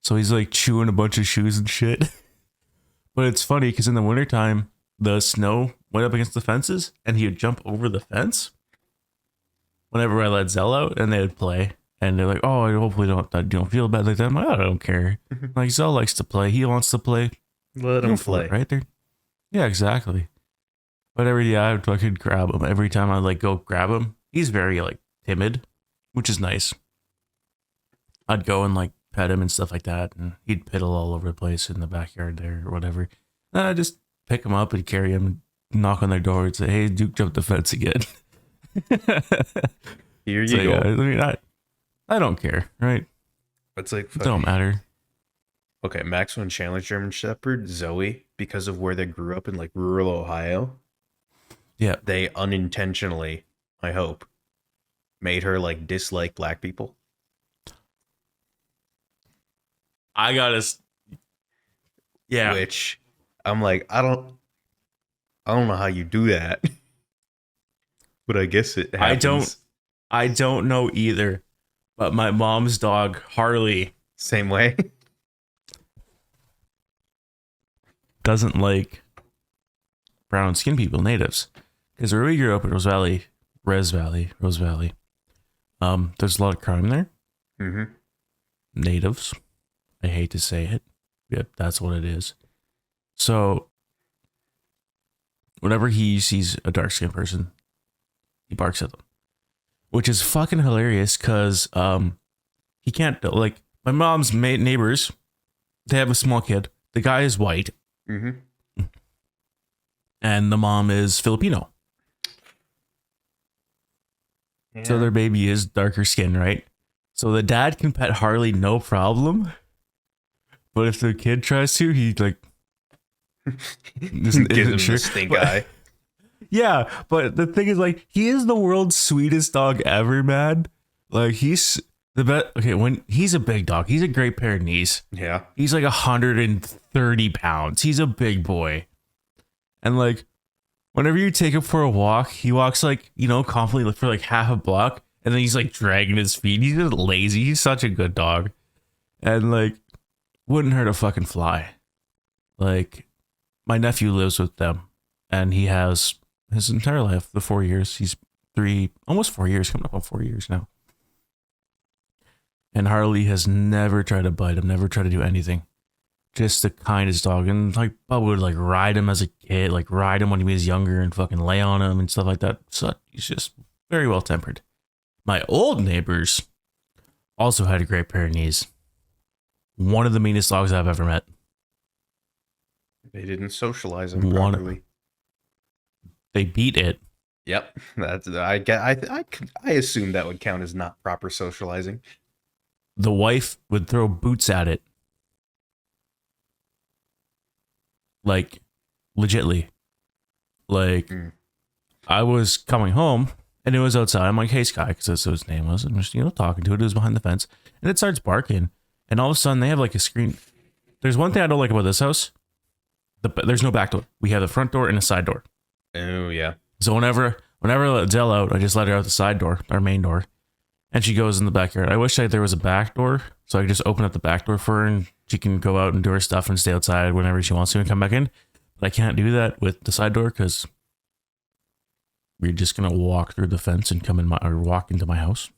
So he's like chewing a bunch of shoes and shit. But it's funny because in the wintertime, the snow went up against the fences and he would jump over the fence whenever I let Zell out, and they would play. And they're like, oh, I hopefully don't feel bad like that. I'm like, I don't care. Like, Zell likes to play. He wants to play. Let him play. Right there. Yeah, exactly. But I would fucking grab him. Every time I like go grab him, he's very like timid, which is nice. I'd go and like pet him and stuff like that, and he'd piddle all over the place in the backyard there or whatever. And I'd just pick him up and carry him and knock on their door and say, hey, Duke jumped the fence again. Here you go. Yeah, I mean, I don't care, right? It's like, It don't matter. Okay, Maxwell and Chandler's German Shepherd, Zoe, because of where they grew up in like rural Ohio. Yeah. They unintentionally, I hope, made her like dislike black people. I gotta. Yeah. Which I'm like, I don't know how you do that. But I guess it happens. I don't know either. But my mom's dog, Harley, Same way. doesn't like brown skinned people, natives. Because where we grew up in Rose Valley, there's a lot of crime there. Mm-hmm. Natives. I hate to say it. Yep, that's what it is. So whenever he sees a dark skinned person, he barks at them. Which is fucking hilarious because he can't, like, my mom's neighbors, they have a small kid. The guy is white. Mm-hmm. And the mom is Filipino. Yeah. So their baby is darker skin, right? So the dad can pet Harley no problem. But if the kid tries to, he like gives him the stink eye. Yeah, but the thing is, like, he is the world's sweetest dog ever, man. Like, he's the best. Okay, when he's a big dog, he's a Great Pyrenees. Yeah. He's like 130 pounds. He's a big boy. And like, whenever you take him for a walk, he walks like, confidently for like half a block. And then he's like dragging his feet. He's just lazy. He's such a good dog. And like, wouldn't hurt a fucking fly. Like, my nephew lives with them. And he has his entire life, the 4 years. He's almost 4 years, coming up on 4 years now. And Harley has never tried to bite him, never tried to do anything. Just the kindest dog. And like, Bubba would like ride him as a kid, like ride him when he was younger and fucking lay on him and stuff like that. So he's just very well tempered. My old neighbors also had a Great Pyrenees. One of the meanest dogs I've ever met. They didn't socialize him properly. They beat it. Yep, that's I get. I assume that would count as not proper socializing. The wife would throw boots at it. Like, legitly. Like, I was coming home and it was outside. I'm like, hey, Sky, because that's what his name was. I'm just, talking to it. It was behind the fence. And it starts barking. And all of a sudden, they have like a screen. There's one thing I don't like about this house. There's no back door. We have the front door and a side door. Oh, yeah. So whenever I let Zell out, I just let her out the side door, our main door. And she goes in the backyard. I wish there was a back door so I could just open up the back door for her and she can go out and do her stuff and stay outside whenever she wants to and come back in. But I can't do that with the side door because we're just going to walk through the fence and walk into my house.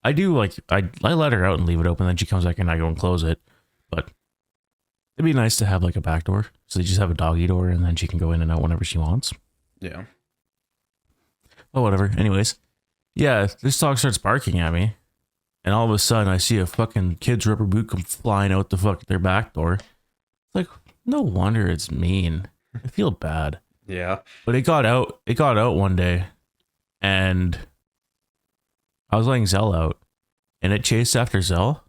I do I let her out and leave it open. Then she comes back in and I go and close it. But it'd be nice to have like a back door. So you just have a doggy door and then she can go in and out whenever she wants. Yeah. Well, whatever. Anyways. Yeah, this dog starts barking at me, and all of a sudden I see a fucking kid's rubber boot come flying out their back door. It's like, no wonder it's mean. I feel bad. Yeah. But it got out. It got out one day, and I was letting Zell out, and it chased after Zell,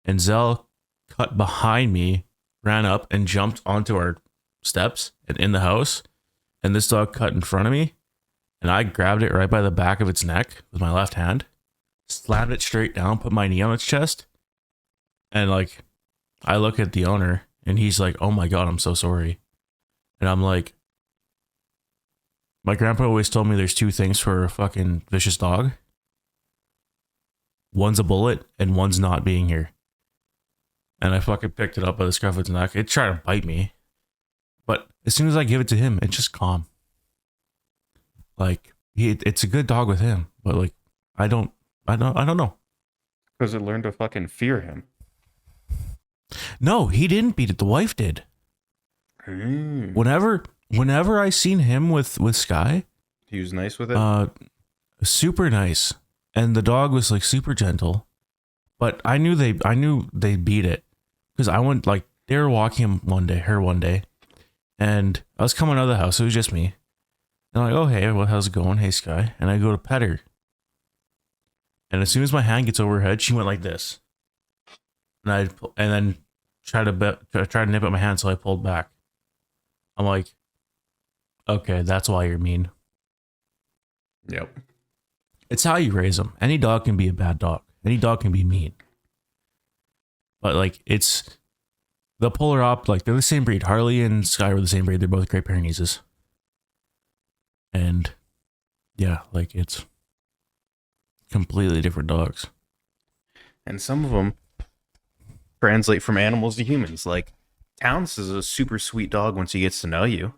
and Zell cut behind me, ran up, and jumped onto our steps and in the house, and this dog cut in front of me. And I grabbed it right by the back of its neck with my left hand, slammed it straight down, put my knee on its chest. And like, I look at the owner and he's like, oh my God, I'm so sorry. And I'm like, my grandpa always told me there's two things for a fucking vicious dog. One's a bullet and one's not being here. And I fucking picked it up by the scruff of its neck. It tried to bite me. But as soon as I give it to him, it's just calm. Like, it's a good dog with him, but like, I don't know. Because it learned to fucking fear him. No, he didn't beat it. The wife did. Whenever I seen him with Sky, he was nice with it. Super nice, and the dog was like super gentle. But I knew they beat it because I went like they were walking her one day, and I was coming out of the house. It was just me. And I'm like, oh, hey, how's it going? Hey, Sky. And I go to pet her. And as soon as my hand gets over her head, she went like this. And then tried to nip at my hand, so I pulled back. I'm like, okay, that's why you're mean. Yep. It's how you raise them. Any dog can be a bad dog. Any dog can be mean. But like, the polar op, like they're the same breed. Harley and Sky were the same breed. They're both Great Pyrenees. And yeah, like it's completely different dogs. And some of them translate from animals to humans. Like Towns is a super sweet dog once he gets to know you.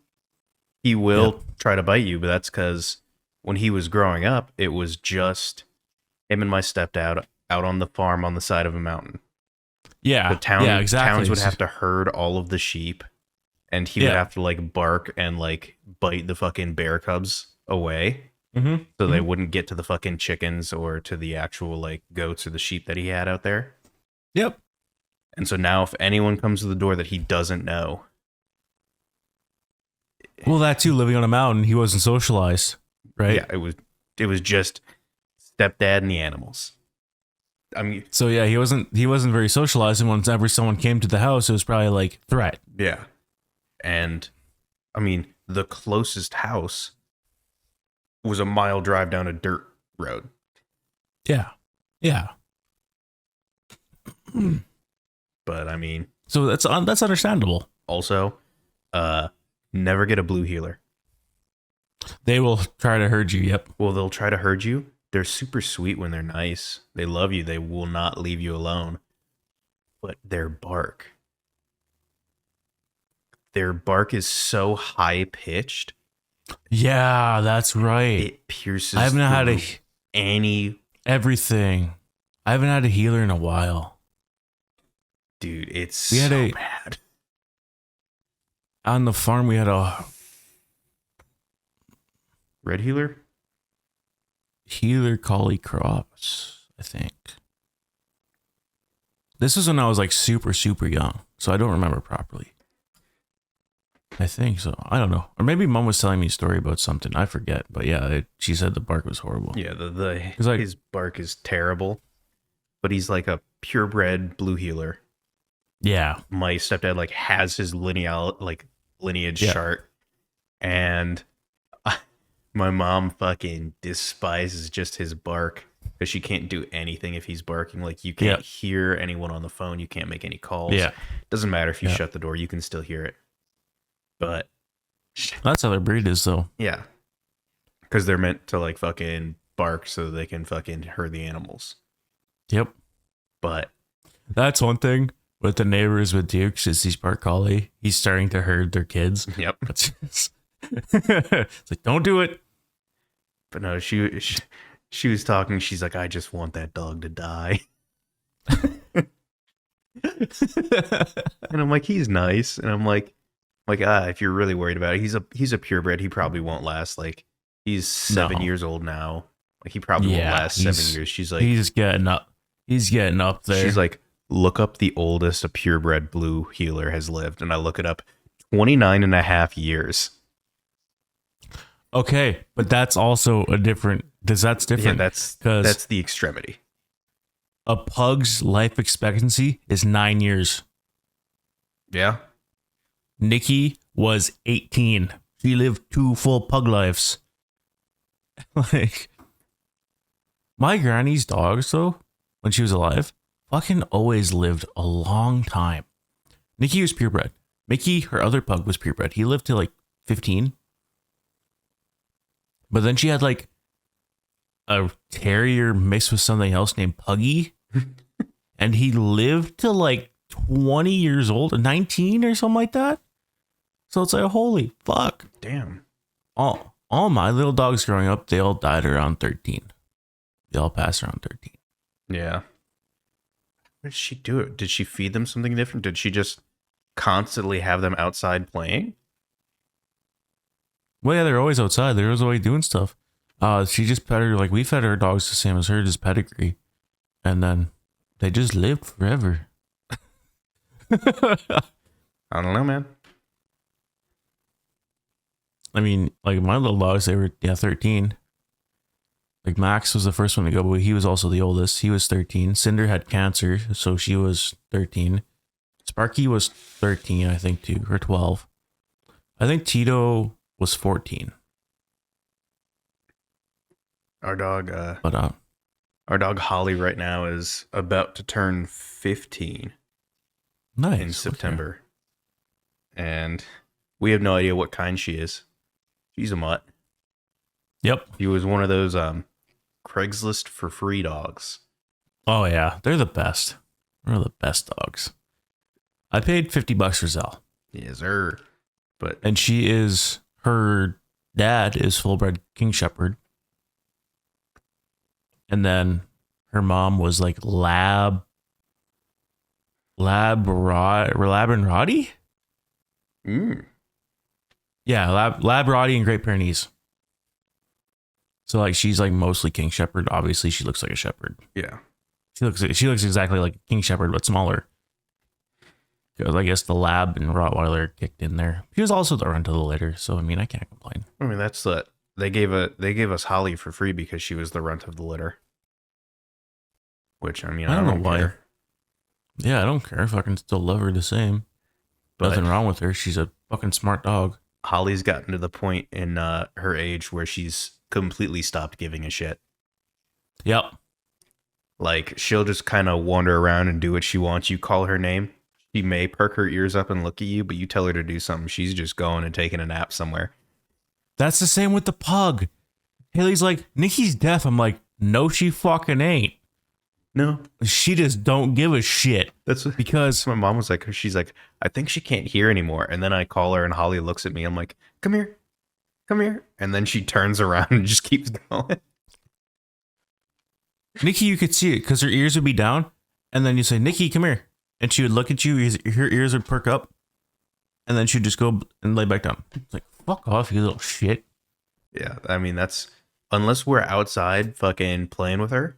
He will try to bite you, but that's because when he was growing up, it was just him and my stepdad out on the farm on the side of a mountain. Yeah, exactly. Towns would have have to herd all of the sheep. And he would have to like bark and like bite the fucking bear cubs away. So they wouldn't get to the fucking chickens or to the actual like goats or the sheep that he had out there. Yep. And so now if anyone comes to the door that he doesn't know. Well, that too, living on a mountain, he wasn't socialized, right? Yeah, it was just stepdad and the animals. I mean, so yeah, he wasn't very socialized, and whenever someone came to the house, it was probably like threat. Yeah. And I mean, the closest house was a mile drive down a dirt road. Yeah. Yeah. But I mean, so that's understandable. Also, never get a blue heeler. They will try to herd you. Yep. Well, they'll try to herd you. They're super sweet when they're nice. They love you. They will not leave you alone. But their bark is so high pitched. Yeah, that's right. It pierces. I haven't had everything. I haven't had a healer in a while. Dude, it's so bad. On the farm, we had a red heeler collie cross, I think. This was when I was like super, super young, so I don't remember properly. I think so. I don't know. Or maybe mom was telling me a story about something. I forget. But yeah, she said the bark was horrible. Yeah, It's like, his bark is terrible, but he's like a purebred blue heeler. yeah. My stepdad like has his lineage Yeah. chart, and my mom fucking despises just his bark because she can't do anything if he's barking. Like you can't hear anyone on the phone, you can't make any calls. Yeah. Doesn't matter if you shut the door, you can still hear it. But That's how their breed is, though. yeah, because they're meant to like fucking bark so they can fucking herd the animals. Yep. But That's one thing with the neighbors with Dukes is he's bark collie. He's starting to herd their kids. yep. It's like, don't do it. But no, she was talking. She's like, I just want that dog to die. And I'm like, he's nice. And I'm like, if you're really worried about it, he's a purebred. He probably won't last. Like, he's 7 years old now. Like, he probably won't last 7 years. She's like, he's getting up. He's getting up there. She's like, look up the oldest a purebred blue heeler has lived. And I look it up, 29 and a half years. Okay, but that's also a different. That's different. Yeah, that's the extremity. A pug's life expectancy is 9 years. Yeah. Nikki was 18. She lived 2 full pug lives. Like, my granny's dogs, though, when she was alive, fucking always lived a long time. Nikki was purebred. Mickey, her other pug, was purebred. He lived to like 15. But then she had like a terrier mixed with something else named Puggy. And he lived to like 20 years old, 19 or something like that. So it's like, holy fuck. Damn. All my little dogs growing up, they all died around 13. They all passed around 13. Yeah. What did she do? Did she feed them something different? Did she just constantly have them outside playing? Well, yeah, they're always outside. They're always doing stuff. She just fed her, like we fed our dogs the same as her, just pedigree. And then they just lived forever. I don't know, man. I mean, like my little dogs, they were 13. Like Max was the first one to go, but he was also the oldest. He was 13. Cinder had cancer, so she was 13. Sparky was 13, I think, too, or 12. I think Tito was 14. Our dog Holly right now is about to turn 15 nice in September. Okay. And we have no idea what kind she is. She's a mutt. Yep. She was one of those Craigslist for free dogs. Oh yeah, they're the best. They're the best dogs. I paid $50 for Zell. Yes, sir. And her dad is full-bred King Shepherd. And then her mom was like Lab and Roddy? Yeah, Lab Roddy and Great Pyrenees. So like she's like mostly King Shepherd. Obviously, she looks like a shepherd. Yeah. She looks exactly like a King Shepherd, but smaller. Because I guess the Lab and Rottweiler kicked in there. She was also the runt of the litter, so I mean I can't complain. I mean that's the they gave us Holly for free because she was the runt of the litter. Which I mean I don't know why. Care. Yeah, I don't care if I can still love her the same. But nothing wrong with her. She's a fucking smart dog. Holly's gotten to the point in her age where she's completely stopped giving a shit. Yep. Like she'll just kind of wander around and do what she wants. You call her name. She may perk her ears up and look at you, but you tell her to do something. She's just going and taking a nap somewhere. That's the same with the pug. Haley's like, Nikki's deaf. I'm like, no, she fucking ain't. No. She just don't give a shit. That's because my mom was like, she's like, I think she can't hear anymore. And then I call her and Holly looks at me. I'm like, come here. And then she turns around and just keeps going. Nikki, you could see it because her ears would be down. And then you say, Nikki, come here. And she would look at you. Her ears would perk up. And then she'd just go and lay back down. It's like, fuck off, you little shit. Yeah, I mean, that's... Unless we're outside fucking playing with her.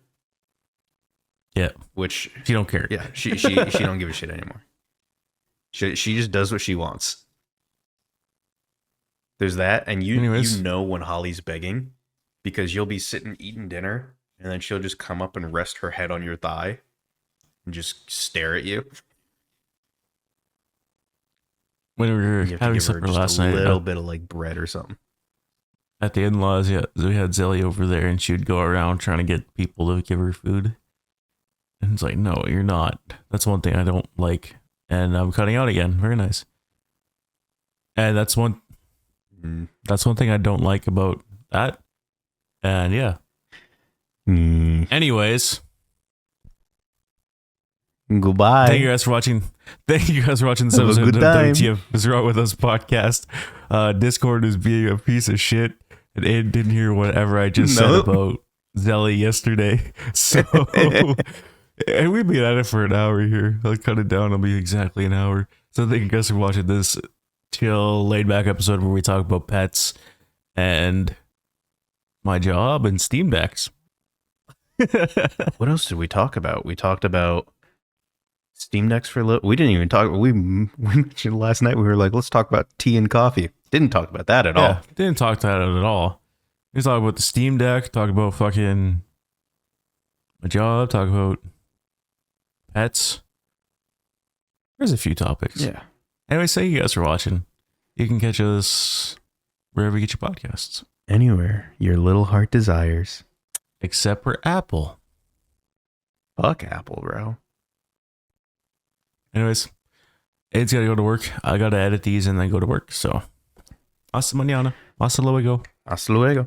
Yeah. Which... She don't care. Yeah, she don't give a shit anymore. She just does what she wants. There's that, and Anyways. you know when Holly's begging because you'll be sitting eating dinner, and then she'll just come up and rest her head on your thigh and just stare at you. When we were You have to having give her supper just last a night little bit of like bread or something. at the in-laws, yeah, we had Zelly over there, and she would go around trying to get people to give her food. And it's like, no, you're not. That's one thing I don't like. And I'm cutting out again. Very nice. And that's one thing I don't like about that. And yeah. Anyways, Goodbye. thank you guys for watching. Thank you guys for watching this Have a episode good of time. WTF is Wrong With Us podcast. Discord is being a piece of shit. And Aidan didn't hear whatever I just said Nope. about Zelly yesterday. So, and we've been at it for an hour here. I'll cut it down. It'll be exactly an hour. So thank you guys for watching this chill, laid back episode where we talk about pets and my job and Steam Decks. What else did we talk about? We talked about Steam Decks for a little. We didn't even talk. We mentioned last night. We were like, let's talk about tea and coffee. Didn't talk about that at all. Didn't talk to that at all. We talk about the Steam Deck, talk about fucking my job, talk about pets. There's a few topics. Yeah. Anyway, thank you guys for watching. You can catch us wherever you get your podcasts. Anywhere your little heart desires. Except for Apple. Fuck Apple, bro. Anyways, Aiden's gotta go to work. I gotta edit these and then go to work. So, hasta mañana. Hasta luego. Hasta luego.